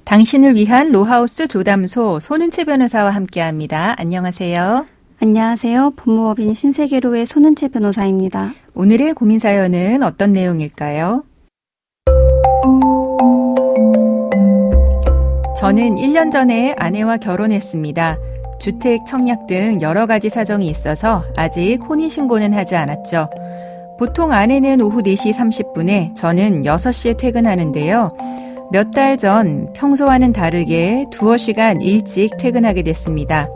당신을 위한 로하우스 조담소 손은채 변호사와 함께합니다. 안녕하세요. 안녕하세요. 법무법인 신세계로의 손은채 변호사입니다. 오늘의 고민 사연은 어떤 내용일까요? 저는 1년 전에 아내와 결혼했습니다. 주택, 청약 등 여러 가지 사정이 있어서 아직 혼인신고는 하지 않았죠. 보통 아내는 오후 4시 30분에 저는 6시에 퇴근하는데요. 몇 달 전 평소와는 다르게 두어 시간 일찍 퇴근하게 됐습니다.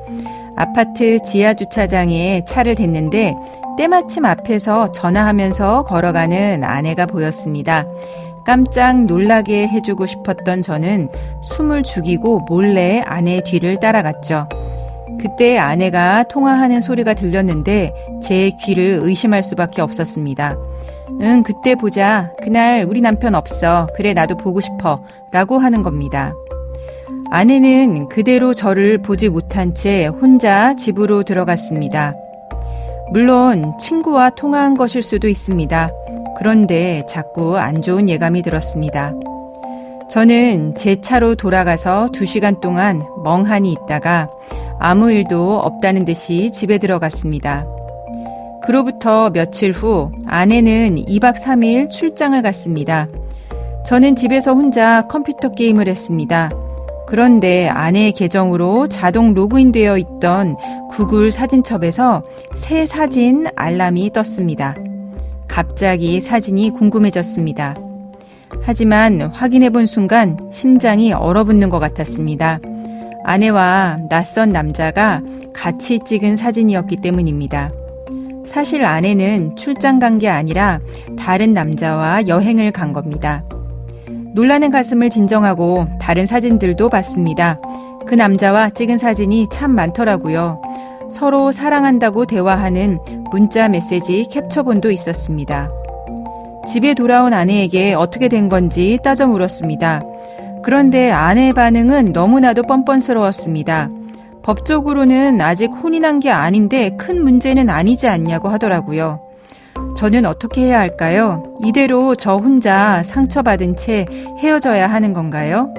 아파트 지하 주차장에 차를 댔는데 때마침 앞에서 전화하면서 걸어가는 아내가 보였습니다. 깜짝 놀라게 해주고 싶었던 저는 숨을 죽이고 몰래 아내 뒤를 따라갔죠. 그때 아내가 통화하는 소리가 들렸는데 제 귀를 의심할 수밖에 없었습니다. 응, 그때 보자. 그날 우리 남편 없어. 그래, 나도 보고 싶어. 라고 하는 겁니다. 아내는 그대로 저를 보지 못한 채 혼자 집으로 들어갔습니다. 물론 친구와 통화한 것일 수도 있습니다. 그런데 자꾸 안 좋은 예감이 들었습니다. 저는 제 차로 돌아가서 2시간 동안 멍하니 있다가 아무 일도 없다는 듯이 집에 들어갔습니다. 그로부터 며칠 후 아내는 2박 3일 출장을 갔습니다. 저는 집에서 혼자 컴퓨터 게임을 했습니다. 그런데 아내의 계정으로 자동 로그인되어 있던 구글 사진첩에서 새 사진 알람이 떴습니다. 갑자기 사진이 궁금해졌습니다. 하지만 확인해 본 순간 심장이 얼어붙는 것 같았습니다. 아내와 낯선 남자가 같이 찍은 사진이었기 때문입니다. 사실 아내는 출장 간 게 아니라 다른 남자와 여행을 간 겁니다. 놀라는 가슴을 진정하고 다른 사진들도 봤습니다. 그 남자와 찍은 사진이 참 많더라고요. 서로 사랑한다고 대화하는 문자 메시지 캡처본도 있었습니다. 집에 돌아온 아내에게 어떻게 된 건지 따져 물었습니다. 그런데 아내의 반응은 너무나도 뻔뻔스러웠습니다. 법적으로는 아직 혼인한 게 아닌데 큰 문제는 아니지 않냐고 하더라고요. 저는 어떻게 해야 할까요? 이대로 저 혼자 상처받은 채 헤어져야 하는 건가요?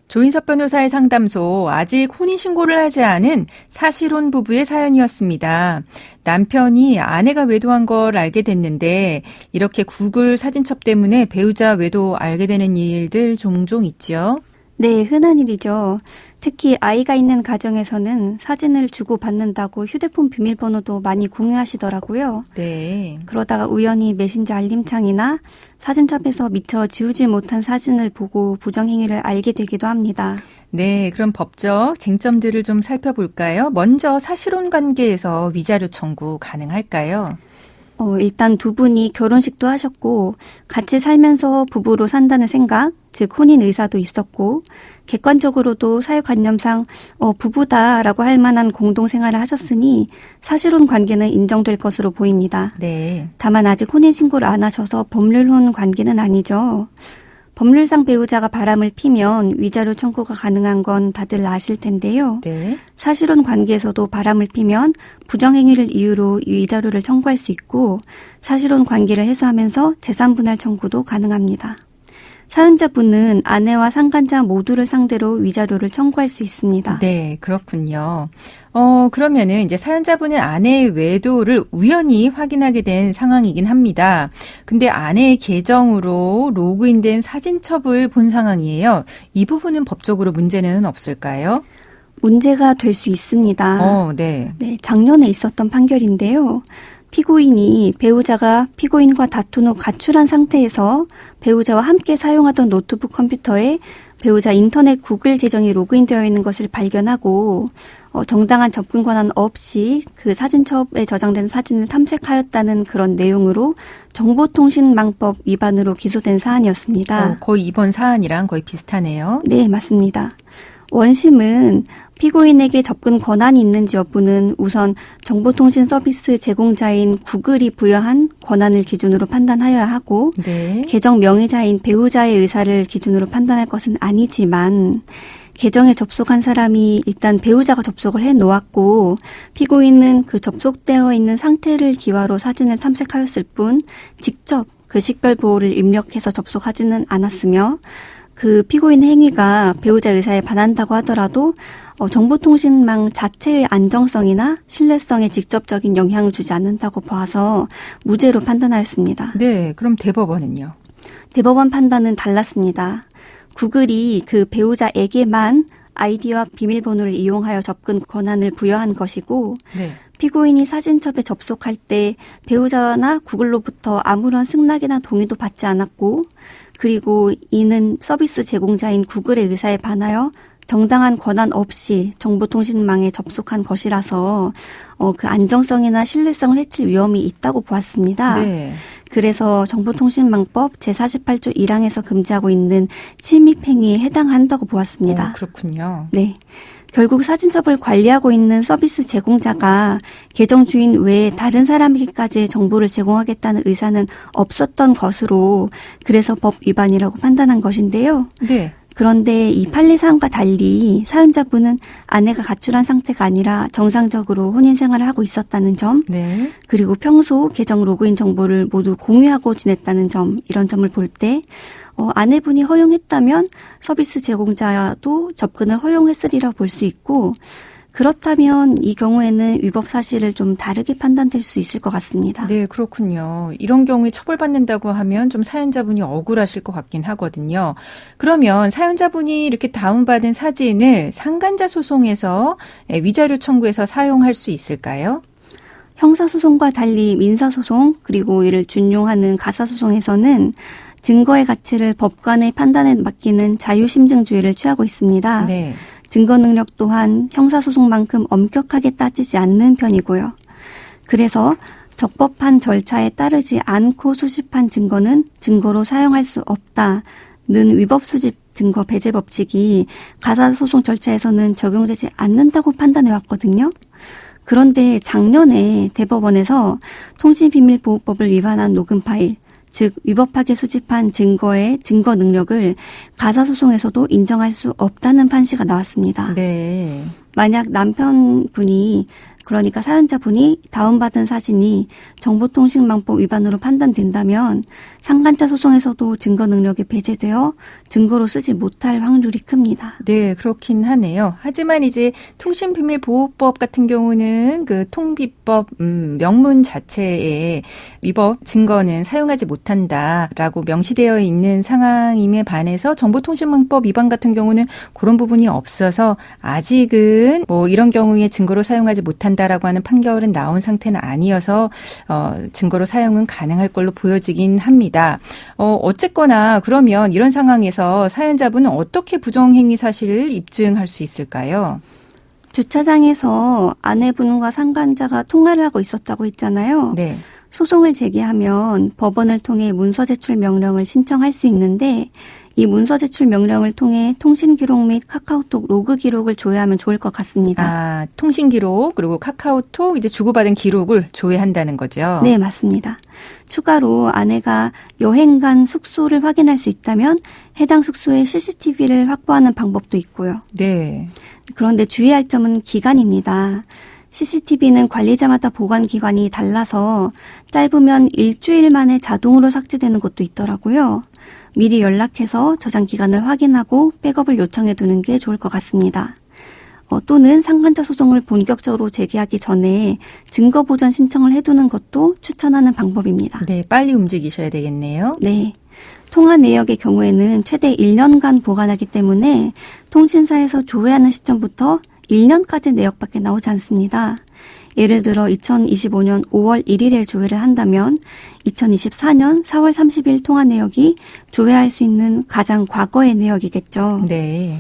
조인섭 변호사의 상담소, 아직 혼인신고를 하지 않은 사실혼 부부의 사연이었습니다. 남편이 아내가 외도한 걸 알게 됐는데 이렇게 구글 사진첩 때문에 배우자 외도 알게 되는 일들 종종 있죠. 네, 흔한 일이죠. 특히 아이가 있는 가정에서는 사진을 주고받는다고 휴대폰 비밀번호도 많이 공유하시더라고요. 네. 그러다가 우연히 메신저 알림창이나 사진첩에서 미처 지우지 못한 사진을 보고 부정행위를 알게 되기도 합니다. 네, 그럼 법적 쟁점들을 좀 살펴볼까요? 먼저 사실혼 관계에서 위자료 청구 가능할까요? 일단 두 분이 결혼식도 하셨고 같이 살면서 부부로 산다는 생각, 즉 혼인 의사도 있었고 객관적으로도 사회관념상 부부다라고 할 만한 공동생활을 하셨으니 사실혼 관계는 인정될 것으로 보입니다. 네. 다만 아직 혼인신고를 안 하셔서 법률혼 관계는 아니죠. 법률상 배우자가 바람을 피면 위자료 청구가 가능한 건 다들 아실 텐데요. 네. 사실혼 관계에서도 바람을 피면 부정행위를 이유로 위자료를 청구할 수 있고 사실혼 관계를 해소하면서 재산분할 청구도 가능합니다. 사연자분은 아내와 상간자 모두를 상대로 위자료를 청구할 수 있습니다. 네, 그렇군요. 그러면은 이제 사연자분은 아내의 외도를 우연히 확인하게 된 상황이긴 합니다. 근데 아내의 계정으로 로그인된 사진첩을 본 상황이에요. 이 부분은 법적으로 문제는 없을까요? 문제가 될 수 있습니다. 네. 네, 작년에 있었던 판결인데요. 피고인이 배우자가 피고인과 다툰 후 가출한 상태에서 배우자와 함께 사용하던 노트북 컴퓨터에 배우자 인터넷 구글 계정이 로그인되어 있는 것을 발견하고 정당한 접근 권한 없이 그 사진첩에 저장된 사진을 탐색하였다는 그런 내용으로 정보통신망법 위반으로 기소된 사안이었습니다. 거의 이번 사안이랑 거의 비슷하네요. 네, 맞습니다. 원심은 피고인에게 접근 권한이 있는지 여부는 우선 정보통신 서비스 제공자인 구글이 부여한 권한을 기준으로 판단하여야 하고 네. 계정 명의자인 배우자의 의사를 기준으로 판단할 것은 아니지만 계정에 접속한 사람이 일단 배우자가 접속을 해 놓았고 피고인은 그 접속되어 있는 상태를 기화로 사진을 탐색하였을 뿐 직접 그 식별 부호를 입력해서 접속하지는 않았으며 그 피고인의 행위가 배우자 의사에 반한다고 하더라도 정보통신망 자체의 안정성이나 신뢰성에 직접적인 영향을 주지 않는다고 봐서 무죄로 판단하였습니다. 네, 그럼 대법원은요? 대법원 판단은 달랐습니다. 구글이 그 배우자에게만 아이디와 비밀번호를 이용하여 접근 권한을 부여한 것이고 네. 피고인이 사진첩에 접속할 때 배우자나 구글로부터 아무런 승낙이나 동의도 받지 않았고 그리고 이는 서비스 제공자인 구글의 의사에 반하여 정당한 권한 없이 정보통신망에 접속한 것이라서 그 안정성이나 신뢰성을 해칠 위험이 있다고 보았습니다. 네. 그래서 정보통신망법 제48조 1항에서 금지하고 있는 침입행위에 해당한다고 보았습니다. 그렇군요. 네. 결국 사진첩을 관리하고 있는 서비스 제공자가 계정 주인 외에 다른 사람에게까지 정보를 제공하겠다는 의사는 없었던 것으로 그래서 법 위반이라고 판단한 것인데요. 네. 그런데 이 판례 사항과 달리 사연자분은 아내가 가출한 상태가 아니라 정상적으로 혼인 생활을 하고 있었다는 점, 네. 그리고 평소 계정 로그인 정보를 모두 공유하고 지냈다는 점, 이런 점을 볼 때 아내분이 허용했다면 서비스 제공자도 접근을 허용했으리라 볼 수 있고 그렇다면 이 경우에는 위법 사실을 좀 다르게 판단될 수 있을 것 같습니다. 네, 그렇군요. 이런 경우에 처벌받는다고 하면 좀 사연자분이 억울하실 것 같긴 하거든요. 그러면 사연자분이 이렇게 다운받은 사진을 상간자 소송에서 위자료 청구해서 사용할 수 있을까요? 형사소송과 달리 민사소송 그리고 이를 준용하는 가사소송에서는 증거의 가치를 법관의 판단에 맡기는 자유심증주의를 취하고 있습니다. 네. 증거 능력 또한 형사소송만큼 엄격하게 따지지 않는 편이고요. 그래서 적법한 절차에 따르지 않고 수집한 증거는 증거로 사용할 수 없다는 위법 수집 증거 배제 법칙이 가사소송 절차에서는 적용되지 않는다고 판단해 왔거든요. 그런데 작년에 대법원에서 통신비밀보호법을 위반한 녹음 파일, 즉 위법하게 수집한 증거의 증거 능력을 가사소송에서도 인정할 수 없다는 판시가 나왔습니다. 네. 만약 남편분이 그러니까 사연자분이 다운받은 사진이 정보통신망법 위반으로 판단된다면 상간자 소송에서도 증거 능력이 배제되어 증거로 쓰지 못할 확률이 큽니다. 네, 그렇긴 하네요. 하지만 이제 통신비밀보호법 같은 경우는 그 통비법 명문 자체에 위법 증거는 사용하지 못한다라고 명시되어 있는 상황임에 반해서 정보통신망법 위반 같은 경우는 그런 부분이 없어서 아직은 뭐 이런 경우에 증거로 사용하지 못한다라고 하는 판결은 나온 상태는 아니어서 증거로 사용은 가능할 걸로 보여지긴 합니다. 어쨌거나 그러면 이런 상황에서 사연자분은 어떻게 부정행위 사실을 입증할 수 있을까요? 주차장에서 아내분과 상간자가 통화를 하고 있었다고 했잖아요. 네. 소송을 제기하면 법원을 통해 문서 제출 명령을 신청할 수 있는데 이 문서 제출 명령을 통해 통신 기록 및 카카오톡 로그 기록을 조회하면 좋을 것 같습니다. 아, 통신 기록 그리고 카카오톡 이제 주고받은 기록을 조회한다는 거죠. 네, 맞습니다. 추가로 아내가 여행 간 숙소를 확인할 수 있다면 해당 숙소에 CCTV를 확보하는 방법도 있고요. 네. 그런데 주의할 점은 기간입니다. CCTV는 관리자마다 보관 기간이 달라서 짧으면 일주일 만에 자동으로 삭제되는 것도 있더라고요. 미리 연락해서 저장 기간을 확인하고 백업을 요청해 두는 게 좋을 것 같습니다. 또는 상간자 소송을 본격적으로 제기하기 전에 증거 보전 신청을 해두는 것도 추천하는 방법입니다. 네, 빨리 움직이셔야 되겠네요. 네. 통화 내역의 경우에는 최대 1년간 보관하기 때문에 통신사에서 조회하는 시점부터 1년까지 내역밖에 나오지 않습니다. 예를 들어 2025년 5월 1일에 조회를 한다면 2024년 4월 30일 통화 내역이 조회할 수 있는 가장 과거의 내역이겠죠. 네.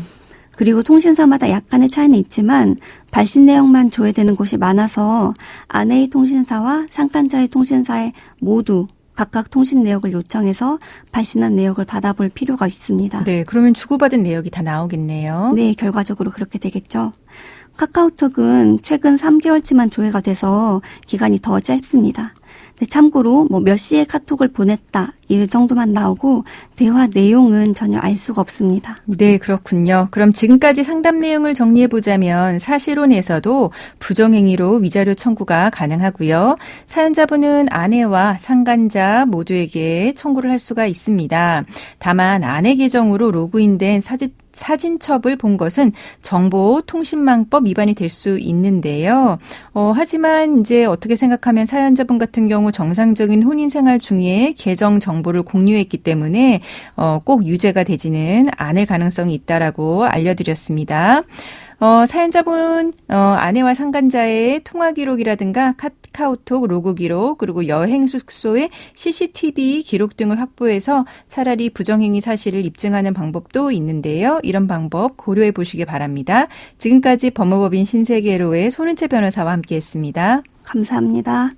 그리고 통신사마다 약간의 차이는 있지만 발신 내역만 조회되는 곳이 많아서 아내의 통신사와 상간자의 통신사에 모두 각각 통신 내역을 요청해서 발신한 내역을 받아볼 필요가 있습니다. 네, 그러면 주고받은 내역이 다 나오겠네요. 네, 결과적으로 그렇게 되겠죠. 카카오톡은 최근 3개월치만 조회가 돼서 기간이 더 짧습니다. 참고로 몇 시에 카톡을 보냈다 이 정도만 나오고 대화 내용은 전혀 알 수가 없습니다. 네, 그렇군요. 그럼 지금까지 상담 내용을 정리해보자면 사실혼에서도 부정행위로 위자료 청구가 가능하고요. 사연자분은 아내와 상간자 모두에게 청구를 할 수가 있습니다. 다만 아내 계정으로 로그인된 사진첩을 본 것은 정보통신망법 위반이 될 수 있는데요. 하지만 이제 어떻게 생각하면 사연자분 같은 경우 정상적인 혼인 생활 중에 계정 정보를 공유했기 때문에 꼭 유죄가 되지는 않을 가능성이 있다라고 알려드렸습니다. 사연자분 아내와 상간자의 통화 기록이라든가 카카오톡 로그 기록 그리고 여행 숙소의 CCTV 기록 등을 확보해서 차라리 부정행위 사실을 입증하는 방법도 있는데요. 이런 방법 고려해 보시기 바랍니다. 지금까지 법무법인 신세계로의 손은채 변호사와 함께했습니다. 감사합니다.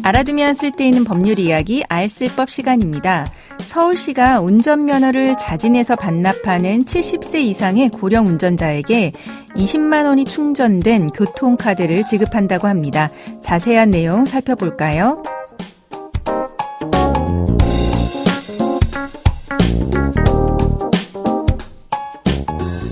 알아두면 쓸데있는 법률 이야기 알쓸법 시간입니다. 서울시가 운전면허를 자진해서 반납하는 70세 이상의 고령 운전자에게 20만 원이 충전된 교통카드를 지급한다고 합니다. 자세한 내용 살펴볼까요?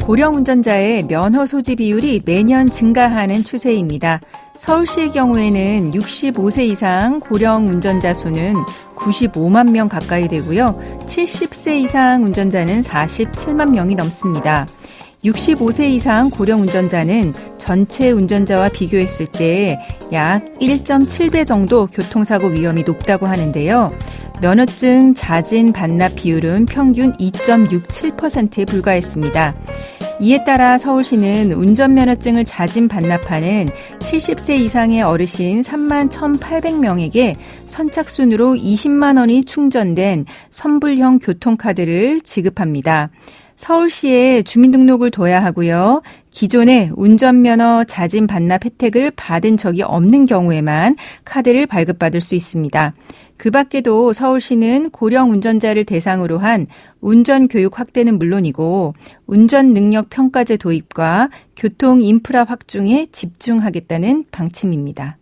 고령 운전자의 면허 소지 비율이 매년 증가하는 추세입니다. 서울시의 경우에는 65세 이상 고령 운전자 수는 95만 명 가까이 되고요. 70세 이상 운전자는 47만 명이 넘습니다. 65세 이상 고령 운전자는 전체 운전자와 비교했을 때 약 1.7배 정도 교통사고 위험이 높다고 하는데요. 면허증 자진 반납 비율은 평균 2.67%에 불과했습니다. 이에 따라 서울시는 운전면허증을 자진 반납하는 70세 이상의 어르신 3만 1,800명에게 선착순으로 20만 원이 충전된 선불형 교통카드를 지급합니다. 서울시에 주민등록을 둬야 하고요. 기존에 운전면허 자진 반납 혜택을 받은 적이 없는 경우에만 카드를 발급받을 수 있습니다. 그 밖에도 서울시는 고령 운전자를 대상으로 한 운전교육 확대는 물론이고 운전능력 평가제 도입과 교통 인프라 확충에 집중하겠다는 방침입니다.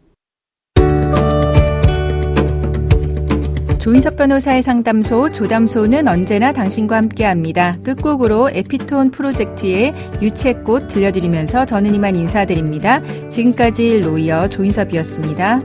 조인석 변호사의 상담소 조담소는 언제나 당신과 함께합니다. 끝곡으로 에피톤 프로젝트의 유채꽃 들려드리면서 저는 이만 인사드립니다. 지금까지 로이어 조인섭이었습니다.